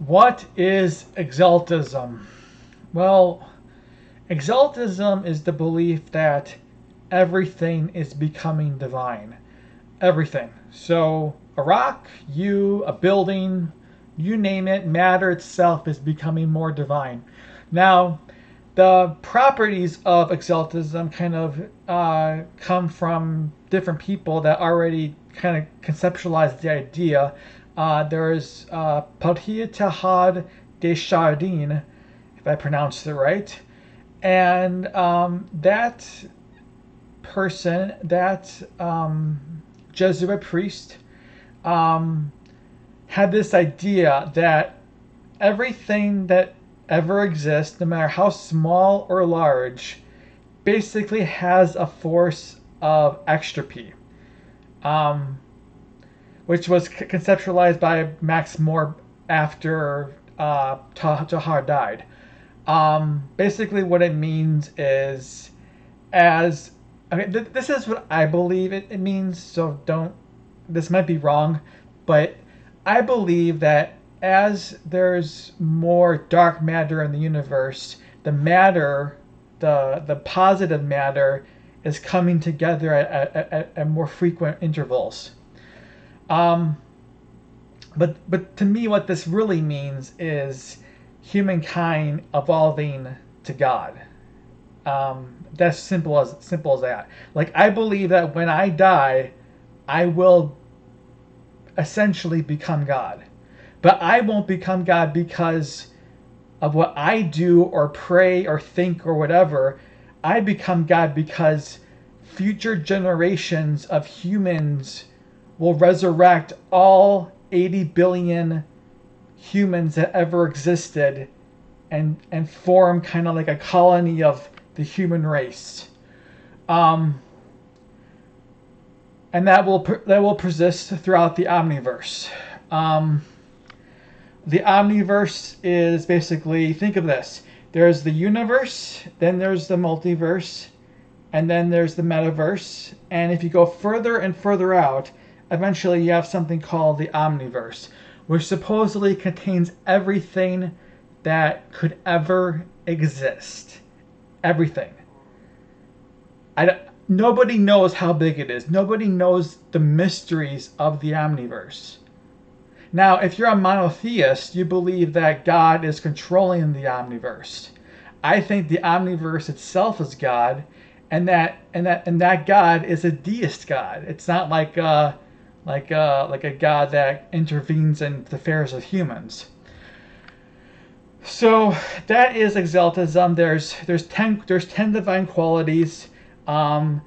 What is Exaltism? Well, Exaltism is the belief that everything is becoming divine. Everything. So, a rock, you, a building, you name it, matter itself is becoming more divine. Now, the properties of Exaltism kind of come from different people that already kind of conceptualized the idea. There's Patia Tahad Deschardins, if I pronounced it right, and that person, that Jesuit priest, um, had this idea that everything that ever exists, no matter how small or large, basically has a force of extropy, um, which was conceptualized by Max Moore after Tahar died. Basically, what it means is, as okay, this is what I believe it means. So don't. This might be wrong, but I believe that as there's more dark matter in the universe, the matter, the positive matter, is coming together at more frequent intervals. Um, but to me, what this really means is humankind evolving to God. That's simple as that. Like I believe that when I die, I will essentially become God, but I won't become God because of what I do or pray or think or whatever. I become God because future generations of humans will resurrect all 80 billion humans that ever existed and form kind of like a colony of the human race. Um, and that will persist throughout the Omniverse. Um, the Omniverse is basically, think of this: there's the universe, then there's the multiverse, and then there's the metaverse. And if you go further and further out, eventually you have something called the Omniverse, which supposedly contains everything that could ever exist. Everything. Nobody knows how big it is. Nobody knows the mysteries of the Omniverse. Now, if you're a monotheist, you believe that God is controlling the Omniverse. I think the Omniverse itself is God, and that God is a deist God. It's not like a God that intervenes in the affairs of humans. So that is Exaltism. There's ten divine qualities. Um,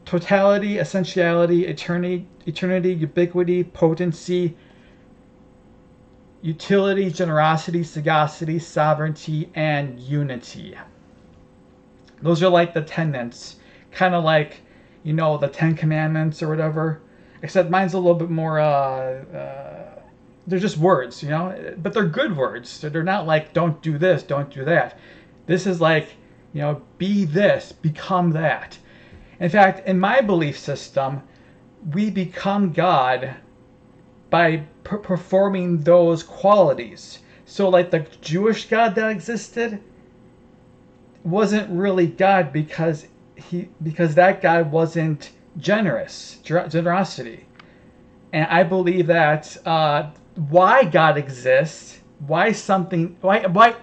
Totality, essentiality, eternity, ubiquity, potency, utility, generosity, sagacity, sovereignty, and unity. Those are like the tenets, kind of like, the Ten Commandments or whatever. Except mine's a little bit more. They're just words, but they're good words. So they're not like don't do this, don't do that. This is like, be this, become that. In fact, in my belief system, we become God by performing those qualities. So, like the Jewish God that existed wasn't really God because that God wasn't generosity. And I believe that why God exists, why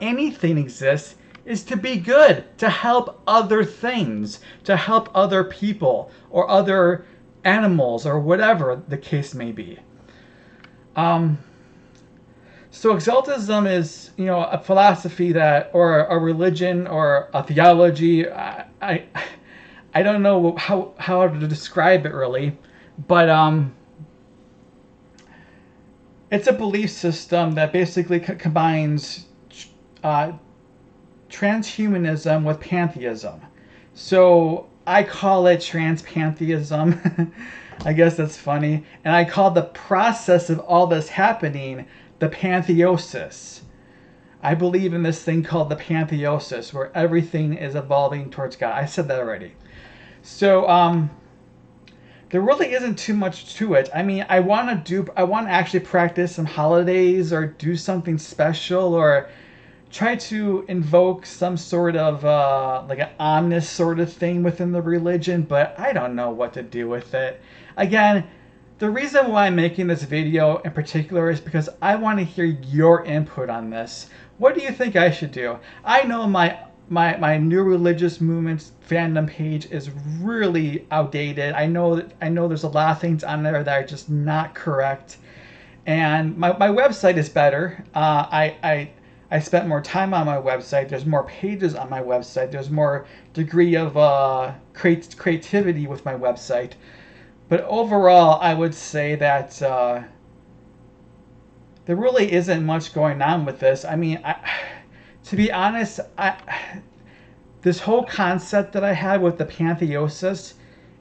anything exists, is to be good, to help other things, to help other people or other animals or whatever the case may be. Um, so Exaltism is, a philosophy that, or a religion, or a theology. I don't know how to describe it really, but it's a belief system that basically combines uh, transhumanism with pantheism. So I call it transpantheism. I guess that's funny. And I call the process of all this happening the pantheosis. I believe in this thing called the pantheosis, where everything is evolving towards God. I said that already. So there really isn't too much to it. I mean, I want to actually practice some holidays or do something special or try to invoke some sort of like an ominous sort of thing within the religion, but I don't know what to do with it. Again, the reason why I'm making this video in particular is because I want to hear your input on this. What do you think I should do? I know my new religious movements fandom page is really outdated. I know there's a lot of things on there that are just not correct, and my website is better. I spent more time on my website. There's more pages on my website. There's more degree of creativity with my website. But overall, I would say that there really isn't much going on with this. I mean, to be honest, this whole concept that I had with the pantheosis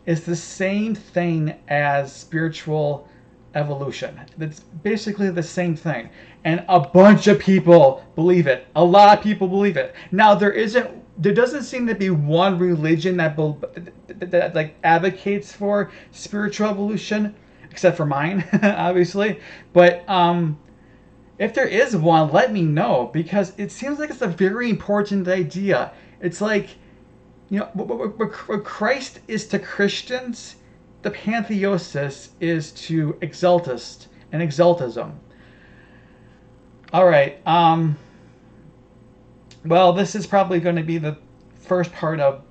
is the same thing as spiritual evolution. It's basically the same thing. And a bunch of people believe it. A lot of people believe it. Now, there doesn't seem to be one religion that like advocates for spiritual evolution, except for mine, obviously. But if there is one, let me know, because it seems like it's a very important idea. It's like, what Christ is to Christians, the pantheosis is to exaltists and exaltism. All right. Well, this is probably going to be the first part of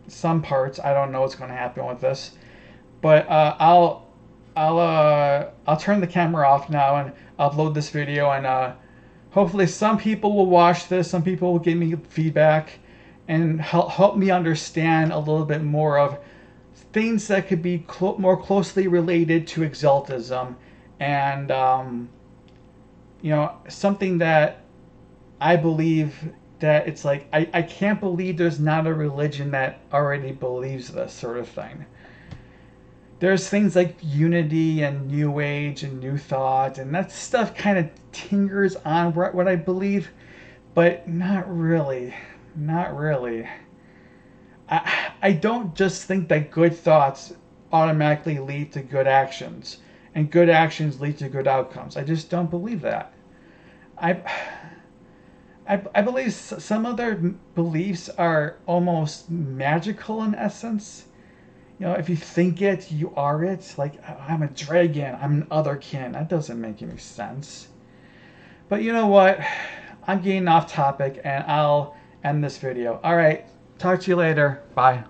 some parts. I don't know what's going to happen with this, but I'll turn the camera off now and upload this video, and hopefully some people will watch this. Some people will give me feedback and help me understand a little bit more of things that could be more closely related to exaltism, and something that I believe that it's like I can't believe there's not a religion that already believes this sort of thing. There's things like unity and new age and new thought, and that stuff kind of tingers on what I believe, but not really. Not really. I don't just think that good thoughts automatically lead to good actions, and good actions lead to good outcomes. I just don't believe that. I believe some of their beliefs are almost magical in essence. If you think it, you are it. Like, I'm a dragon, I'm an otherkin. That doesn't make any sense. But you know what? I'm getting off topic, and I'll end this video. All right. Talk to you later. Bye.